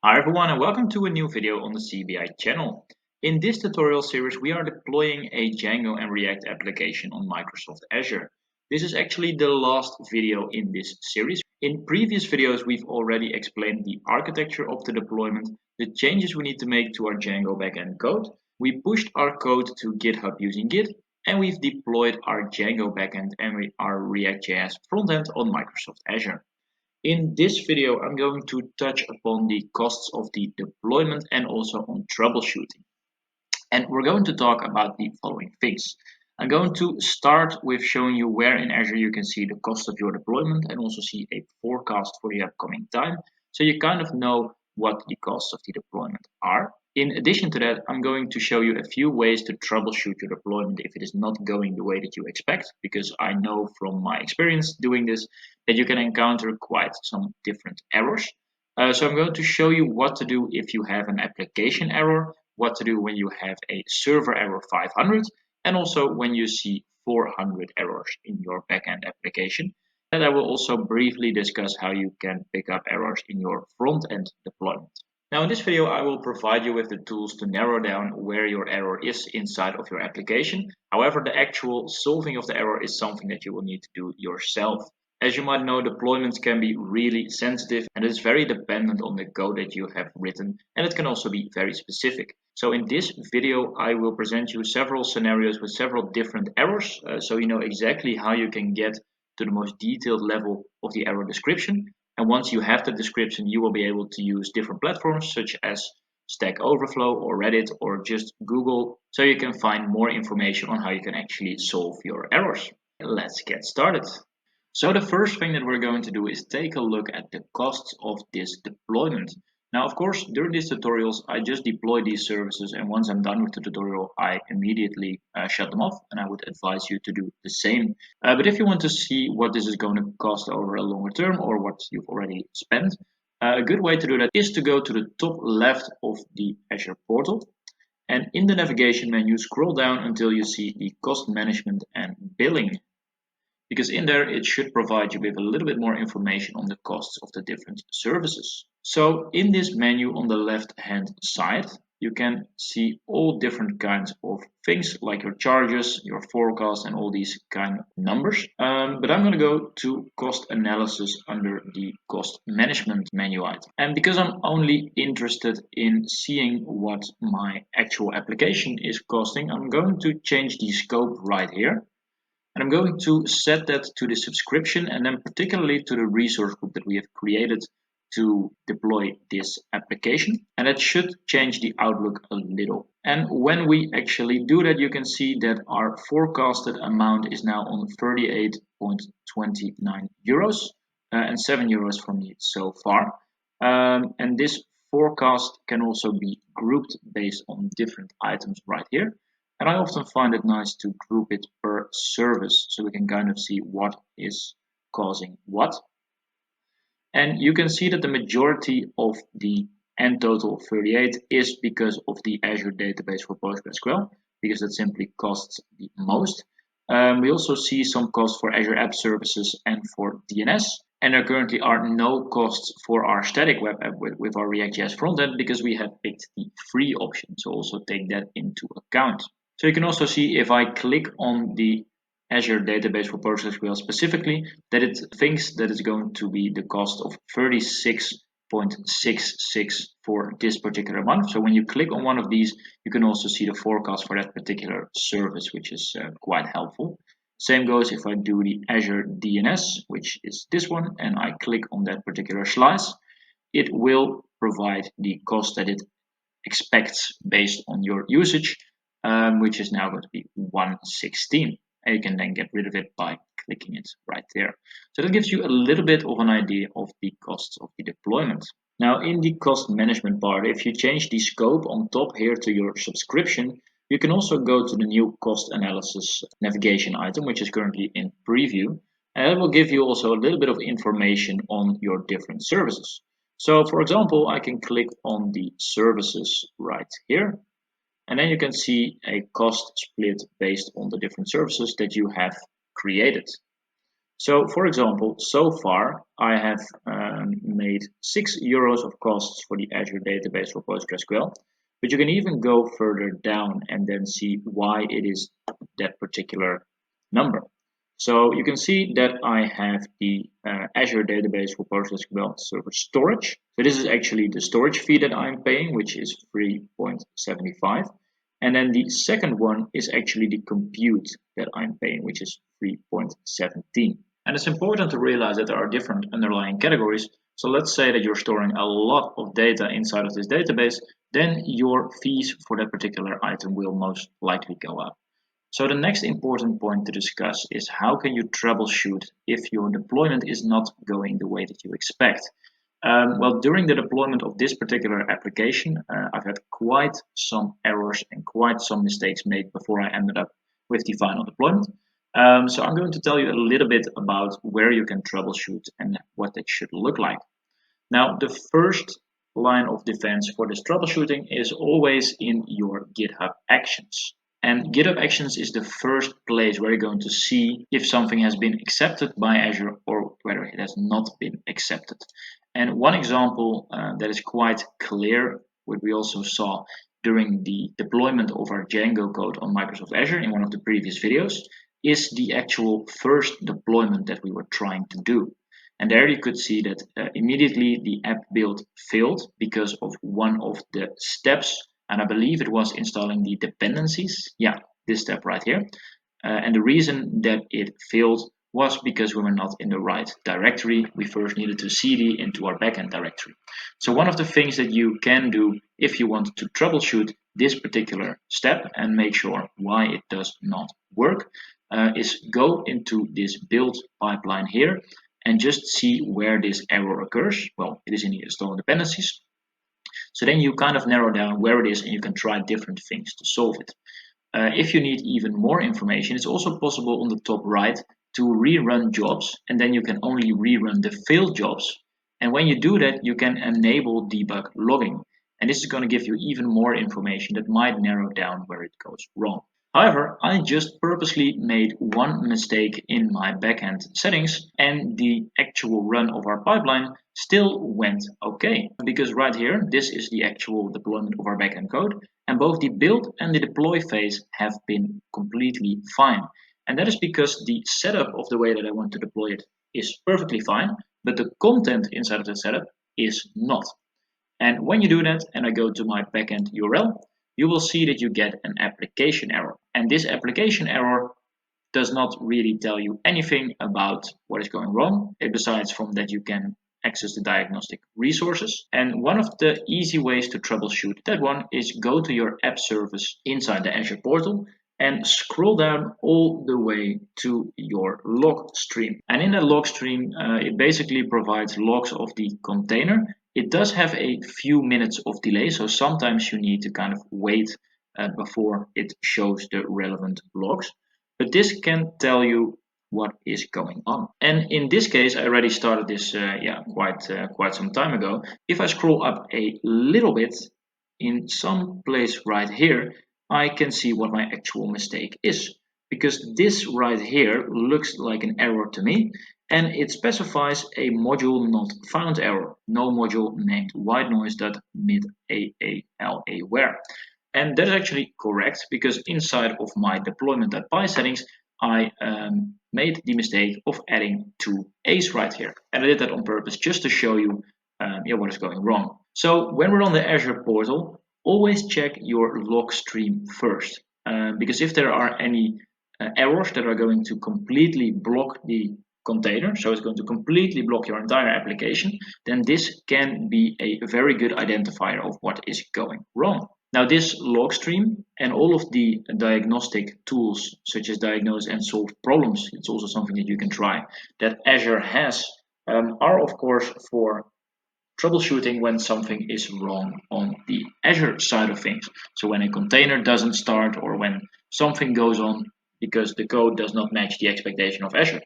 Hi everyone and welcome to a new video on the CBI channel. In this tutorial series we are deploying a Django and React application on Microsoft Azure. This is actually the last video in this series. In previous videos we've already explained the architecture of the deployment, the changes we need to make to our Django backend code. We pushed our code to GitHub using Git and we've deployed our Django backend and our React.js frontend on Microsoft Azure. In this video, I'm going to touch upon the costs of the deployment and also on troubleshooting. And we're going to talk about the following things. I'm going to start with showing you where in Azure you can see the cost of your deployment and also see a forecast for the upcoming time. So you kind of know what the costs of the deployment are. In addition to that, I'm going to show you a few ways to troubleshoot your deployment if it is not going the way that you expect, because I know from my experience doing this that you can encounter quite some different errors. So I'm going to show you what to do if you have an application error, what to do when you have a server error 500, and also when you see 400 errors in your backend application. And I will also briefly discuss how you can pick up errors in your front-end deployment. Now in this video I will provide you with the tools to narrow down where your error is inside of your application. However, the actual solving of the error is something that you will need to do yourself. As you might know, deployments can be really sensitive and it's very dependent on the code that you have written, and it can also be very specific. So in this video I will present you several scenarios with several different errors, so you know exactly how you can get to the most detailed level of the error description. And once you have the description, you will be able to use different platforms such as Stack Overflow or Reddit or just Google, so you can find more information on how you can actually solve your errors. Let's get started. So the first thing that we're going to do is take a look at the costs of this deployment. Now, of course, during these tutorials, I just deploy these services, and once I'm done with the tutorial, I immediately shut them off, and I would advise you to do the same. But if you want to see what this is going to cost over a longer term or what you've already spent, a good way to do that is to go to the top left of the Azure portal, and in the navigation menu, scroll down until you see the cost management and billing, because in there it should provide you with a little bit more information on the costs of the different services. So in this menu on the left hand side, you can see all different kinds of things like your charges, your forecast, and all these kind of numbers. But I'm going to go to cost analysis under the cost management menu item. And because I'm only interested in seeing what my actual application is costing, I'm going to change the scope right here. And I'm going to set that to the subscription and then particularly to the resource group that we have created to deploy this application. And that should change the outlook a little. And when we actually do that, you can see that our forecasted amount is now on 38.29 euros and 7 euros for me so far. And this forecast can also be grouped based on different items right here. And I often find it nice to group it per service so we can kind of see what is causing what. And you can see that the majority of the end total of 38 is because of the Azure database for PostgreSQL, because that simply costs the most. We also see some costs for Azure App Services and for DNS. And there currently are no costs for our static web app with our React.js frontend because we have picked the free option. So also take that into account. So you can also see if I click on the Azure database for PostgreSQL specifically, that it thinks that it's going to be the cost of 36.66 for this particular month. So when you click on one of these, you can also see the forecast for that particular service, which is quite helpful. Same goes if I do the Azure DNS, which is this one, and I click on that particular slice, it will provide the cost that it expects based on your usage, which is now going to be 116. And you can then get rid of it by clicking it right there. So that gives you a little bit of an idea of the costs of the deployment. Now in the cost management part, if you change the scope on top here to your subscription, you can also go to the new cost analysis navigation item, which is currently in preview. And it will give you also a little bit of information on your different services. So for example, I can click on the services right here. And then you can see a cost split based on the different services that you have created. So for example, so far I have made €6 of costs for the Azure database for PostgreSQL, but you can even go further down and then see why it is that particular number. So you can see that I have the Azure database for PostgreSQL server storage. So this is actually the storage fee that I'm paying, which is 3.75. And then the second one is actually the compute that I'm paying, which is 3.17. And it's important to realize that there are different underlying categories. So let's say that you're storing a lot of data inside of this database, then your fees for that particular item will most likely go up. So the next important point to discuss is how can you troubleshoot if your deployment is not going the way that you expect. Well, during the deployment of this particular application, I've had quite some errors and quite some mistakes made before I ended up with the final deployment. So I'm going to tell you a little bit about where you can troubleshoot and what that should look like. Now, the first line of defense for this troubleshooting is always in your GitHub Actions. And GitHub Actions is the first place where you're going to see if something has been accepted by Azure or whether it has not been accepted. And one example that is quite clear, what we also saw during the deployment of our Django code on Microsoft Azure in one of the previous videos, is the actual first deployment that we were trying to do. And there you could see that immediately the app build failed because of one of the steps, and I believe it was installing the dependencies. Yeah, this step right here. And the reason that it failed was because we were not in the right directory. We first needed to cd into our backend directory. So one of the things that you can do if you want to troubleshoot this particular step and make sure why it does not work is go into this build pipeline here and just see where this error occurs. Well, it is in the install dependencies. So then you kind of narrow down where it is and you can try different things to solve it. If you need even more information, it's also possible on the top right to rerun jobs, and then you can only rerun the failed jobs. And when you do that, you can enable debug logging. And this is going to give you even more information that might narrow down where it goes wrong. However, I just purposely made one mistake in my backend settings and the actual run of our pipeline still went okay. Because right here, this is the actual deployment of our backend code, and both the build and the deploy phase have been completely fine. And that is because the setup of the way that I want to deploy it is perfectly fine, but the content inside of the setup is not. And when you do that, and I go to my backend URL, you will see that you get an application error. And this application error does not really tell you anything about what is going wrong, besides from that you can access the diagnostic resources. And one of the easy ways to troubleshoot that one is go to your app service inside the Azure portal and scroll down all the way to your log stream. And in that log stream, it basically provides logs of the container. It does have a few minutes of delay, so sometimes you need to kind of wait before it shows the relevant logs. But this can tell you what is going on. And in this case, I already started this quite some time ago. If I scroll up a little bit, in some place right here, I can see what my actual mistake is. Because this right here looks like an error to me, and it specifies a module not found error. No module named whitenoise.mid-aala-where. And that is actually correct because inside of my deployment.py settings, I made the mistake of adding two A's right here. And I did that on purpose just to show you what is going wrong. So when we're on the Azure portal, always check your log stream first. Because if there are any errors that are going to completely block the container, so it's going to completely block your entire application, then this can be a very good identifier of what is going wrong. Now this log stream and all of the diagnostic tools such as diagnose and solve problems, it's also something that you can try, that Azure has, are of course for troubleshooting when something is wrong on the Azure side of things. So when a container doesn't start or when something goes on because the code does not match the expectation of Azure.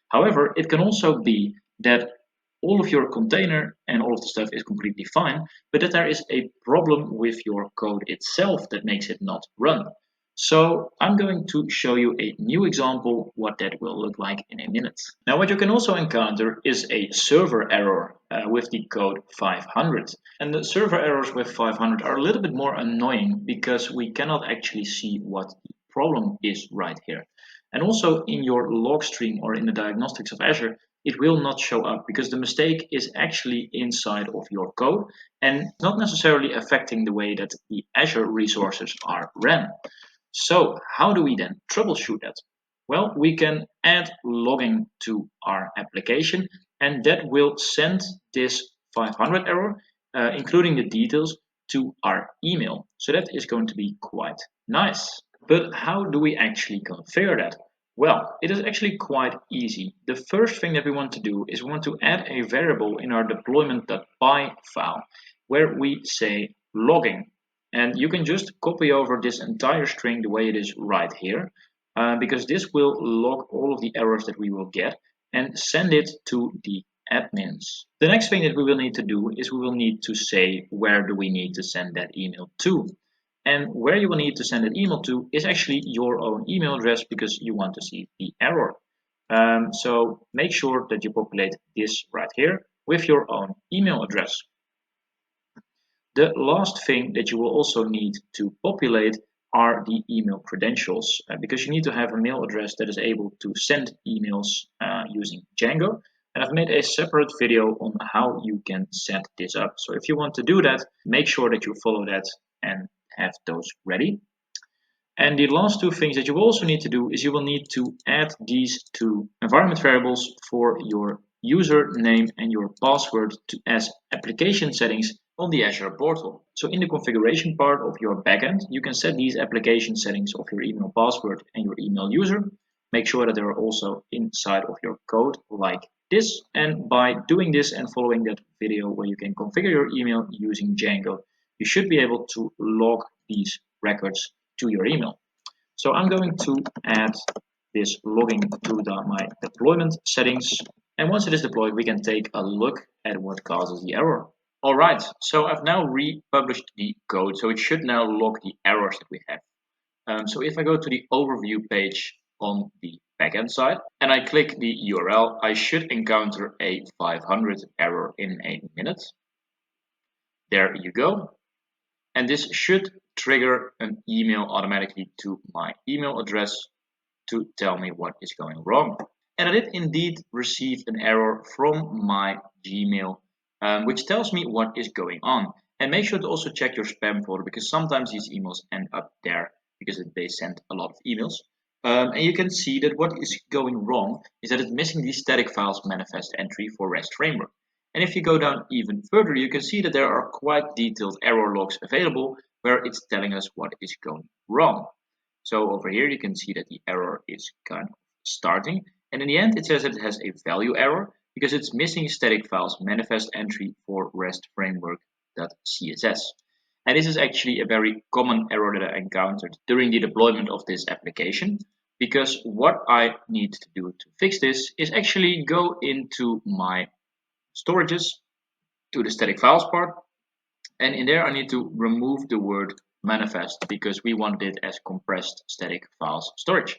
However, it can also be that all of your container and all of the stuff is completely fine, but that there is a problem with your code itself that makes it not run. So I'm going to show you a new example what that will look like in a minute. Now what you can also encounter is a server error with the code 500. And the server errors with 500 are a little bit more annoying because we cannot actually see what the problem is right here. And also in your log stream or in the diagnostics of Azure, it will not show up because the mistake is actually inside of your code and not necessarily affecting the way that the Azure resources are ran. So how do we then troubleshoot that? Well, we can add logging to our application, and that will send this 500 error, including the details, to our email. So that is going to be quite nice. But how do we actually configure that? Well, it is actually quite easy. The first thing that we want to do is we want to add a variable in our deployment.py file where we say logging. And you can just copy over this entire string the way it is right here, because this will log all of the errors that we will get and send it to the admins. The next thing that we will need to do is we will need to say where do we need to send that email to. And where you will need to send that email to is actually your own email address because you want to see the error. So make sure that you populate this right here with your own email address. The last thing that you will also need to populate are the email credentials because you need to have a mail address that is able to send emails using Django. And I've made a separate video on how you can set this up. So if you want to do that, make sure that you follow that and have those ready. And the last two things that you will also need to do is you will need to add these two environment variables for your username and your password as application settings on the Azure portal. So in the configuration part of your backend, you can set these application settings of your email password and your email user. Make sure that they are also inside of your code like this. And by doing this and following that video where you can configure your email using Django, you should be able to log these records to your email. So I'm going to add this logging to my deployment settings. And once it is deployed, we can take a look at what causes the error. All right, so I've now republished the code, so it should now log the errors that we have. So if I go to the overview page on the backend side and I click the URL, I should encounter a 500 error in a minute. There you go. And this should trigger an email automatically to my email address to tell me what is going wrong. And I did indeed receive an error from my Gmail, which tells me what is going on. And make sure to also check your spam folder because sometimes these emails end up there because they send a lot of emails. And you can see that what is going wrong is that it's missing the static files manifest entry for REST framework. And if you go down even further, you can see that there are quite detailed error logs available where it's telling us what is going wrong. So over here, you can see that the error is kind of starting. And in the end, it says that it has a value error because it's missing static files manifest entry for REST framework.css. And this is actually a very common error that I encountered during the deployment of this application. Because what I need to do to fix this is actually go into my storages to the static files part, and in there I need to remove the word manifest because we want it as compressed static files storage,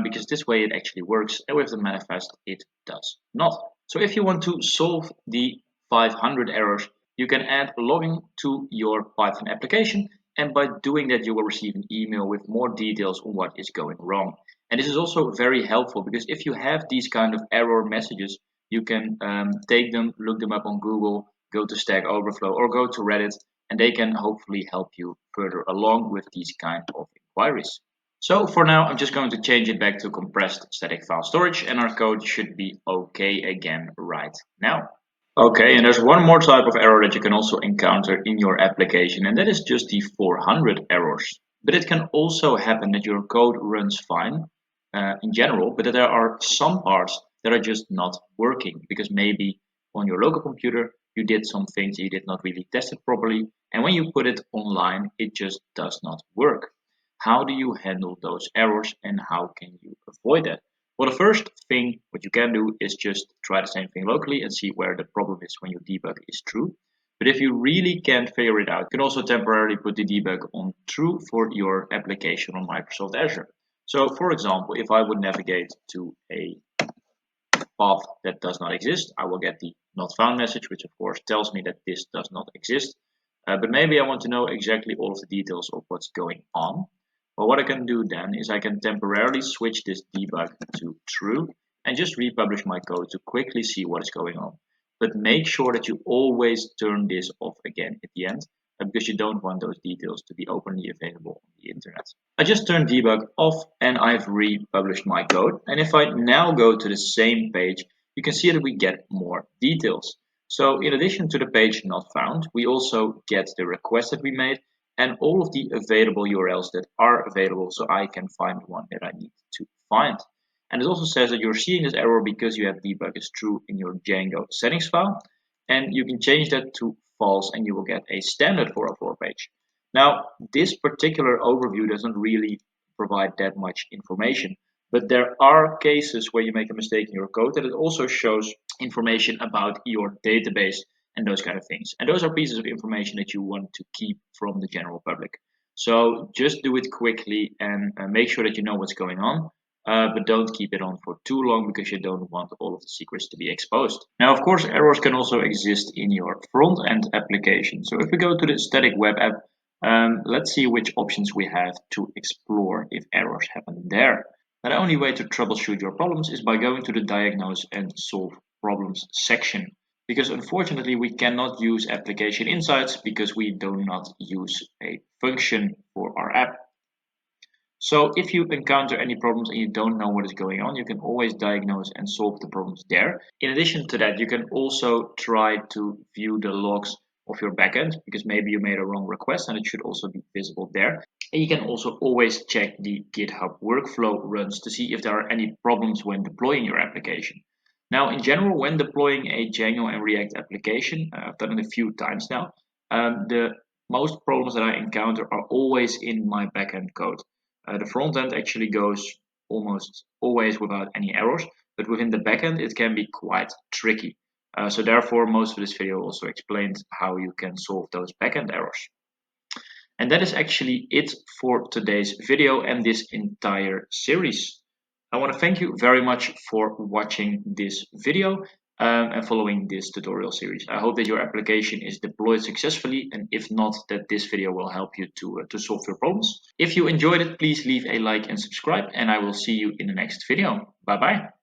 because this way it actually works, and with the manifest it does not. So if you want to solve the 500 errors, you can add logging to your Python application, and by doing that you will receive an email with more details on what is going wrong. And this is also very helpful because if you have these kind of error messages, you can take them, look them up on Google, go to Stack Overflow or go to Reddit, and they can hopefully help you further along with these kind of inquiries. So for now, I'm just going to change it back to compressed static file storage, and our code should be okay again right now. Okay, and there's one more type of error that you can also encounter in your application, and that is just the 400 errors. But it can also happen that your code runs fine in general, but that there are some parts that are just not working because maybe on your local computer you did some things you did not really test it properly, and when you put it online it just does not work. How do you handle those errors and how can you avoid that? Well, the first thing what you can do is just try the same thing locally and see where the problem is when your debug is true. But if you really can't figure it out, you can also temporarily put the debug on true for your application on Microsoft Azure. So for example, if I would navigate to a path that does not exist, I will get the not found message, which of course tells me that this does not exist. But maybe I want to know exactly all of the details of what's going on. Well, what I can do then is I can temporarily switch this debug to true and just republish my code to quickly see what is going on. But make sure that you always turn this off again at the end, because you don't want those details to be openly available on the internet. I just turned debug off and I've republished my code. And if I now go to the same page, you can see that we get more details. So in addition to the page not found, we also get the request that we made and all of the available URLs that are available, so I can find the one that I need to find. And it also says that you're seeing this error because you have debug is true in your Django settings file, and you can change that to false and you will get a standard 404 page. Now, this particular overview doesn't really provide that much information, but there are cases where you make a mistake in your code that it also shows information about your database and those kind of things. And those are pieces of information that you want to keep from the general public. So just do it quickly and make sure that you know what's going on. But don't keep it on for too long because you don't want all of the secrets to be exposed. Now, of course, errors can also exist in your front-end application. So if we go to the static web app, let's see which options we have to explore if errors happen there. Now, the only way to troubleshoot your problems is by going to the Diagnose and Solve Problems section. Because unfortunately, we cannot use application insights because we do not use a function for our app. So if you encounter any problems and you don't know what is going on, you can always diagnose and solve the problems there. In addition to that, you can also try to view the logs of your backend because maybe you made a wrong request and it should also be visible there. And you can also always check the GitHub workflow runs to see if there are any problems when deploying your application. Now, in general, when deploying a Django and React application, I've done it a few times now, the most problems that I encounter are always in my backend code. The front end actually goes almost always without any errors, but within the backend it can be quite tricky. So therefore, most of this video also explains how you can solve those backend errors. And that is actually it for today's video and this entire series. I want to thank you very much for watching this video and following this tutorial series. I hope that your application is deployed successfully, and if not, that this video will help you to solve your problems. If you enjoyed it, please leave a like and subscribe, and I will see you in the next video. Bye bye.